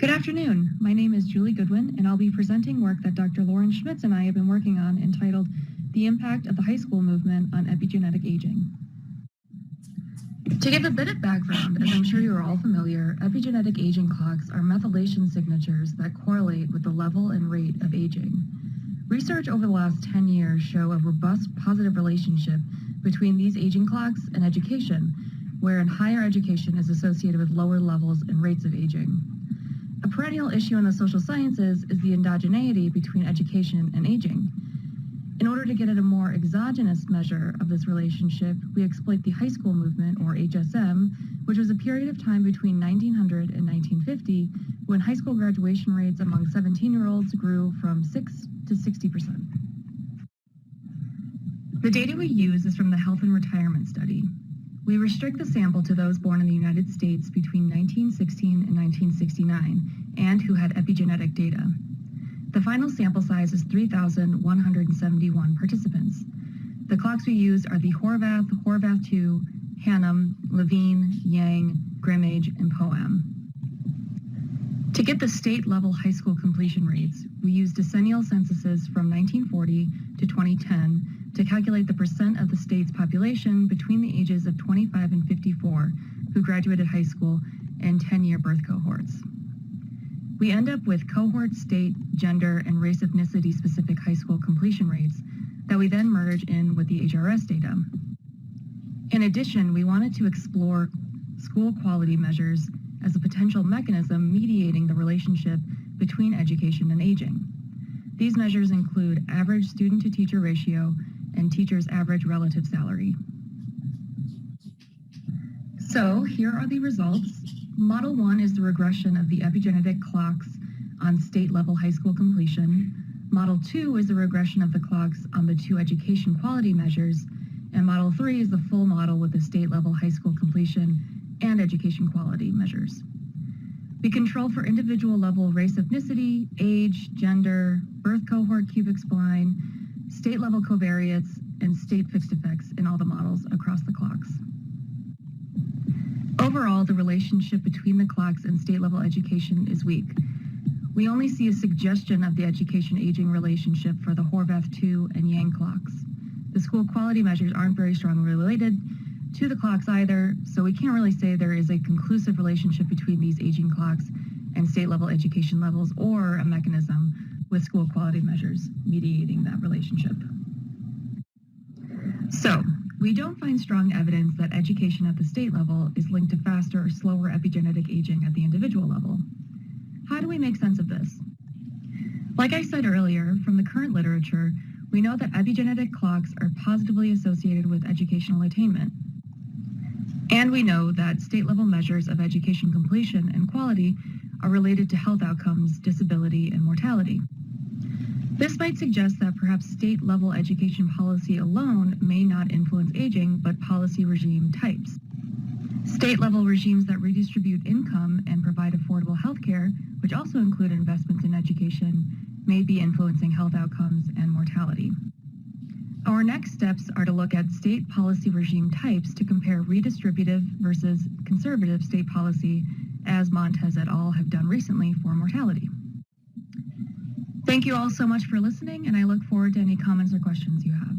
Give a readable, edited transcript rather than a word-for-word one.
Good afternoon. My name is Julie Goodwin, and I'll be presenting work that Dr. Lauren Schmitz and I have been working on entitled The Impact of the High School Movement on Epigenetic Aging. To give a bit of background, as I'm sure you are all familiar, epigenetic aging clocks are methylation signatures that correlate with the level and rate of aging. Research over the last 10 years show a robust positive relationship between these aging clocks and education, wherein higher education is associated with lower levels and rates of aging. A perennial issue in the social sciences is the endogeneity between education and aging. In order to get at a more exogenous measure of this relationship, we exploit the high school movement, or HSM, which was a period of time between 1900 and 1950 when high school graduation rates among 17-year-olds grew from 6 to 60%. The data we use is from the Health and Retirement Study. We restrict the sample to those born in the United States between 1916 and 1969 and who had epigenetic data. The final sample size is 3,171 participants. The clocks we use are the Horvath, Horvath II, Hannum, Levine, Yang, Grimmage, and Poem. To get the state-level high school completion rates, we use decennial censuses from 1940 to 2010 to calculate the percent of the state's population between the ages of 25 and 54 who graduated high school and 10-year birth cohorts. We end up with cohort, state, gender, and race ethnicity-specific high school completion rates that we then merge in with the HRS data. In addition, we wanted to explore school quality measures as a potential mechanism mediating the relationship between education and aging. These measures include average student-to-teacher ratio and teachers' average relative salary. So here are the results. Model 1 is the regression of the epigenetic clocks on state-level high school completion. Model 2 is the regression of the clocks on the two education quality measures. And Model 3 is the full model with the state-level high school completion and education quality measures. We control for individual level race, ethnicity, age, gender, birth cohort cubic spline, state-level covariates, and state fixed effects in all the models across the clocks. Overall, the relationship between the clocks and state-level education is weak. We only see a suggestion of the education-aging relationship for the Horvath II and Yang clocks. The school quality measures aren't very strongly related to the clocks either, so we can't really say there is a conclusive relationship between these aging clocks and state-level education levels or a mechanism with school quality measures mediating that relationship. So, we don't find strong evidence that education at the state level is linked to faster or slower epigenetic aging at the individual level. How do we make sense of this? Like I said earlier, from the current literature, we know that epigenetic clocks are positively associated with educational attainment. And we know that state-level measures of education completion and quality are related to health outcomes, disability, and mortality. This might suggest that perhaps state-level education policy alone may not influence aging, but policy regime types. State-level regimes that redistribute income and provide affordable health care, which also include investments in education, may be influencing health outcomes and mortality. Our next steps are to look at state policy regime types to compare redistributive versus conservative state policy, as Montez et al. Have done recently for mortality. Thank you all so much for listening, and I look forward to any comments or questions you have.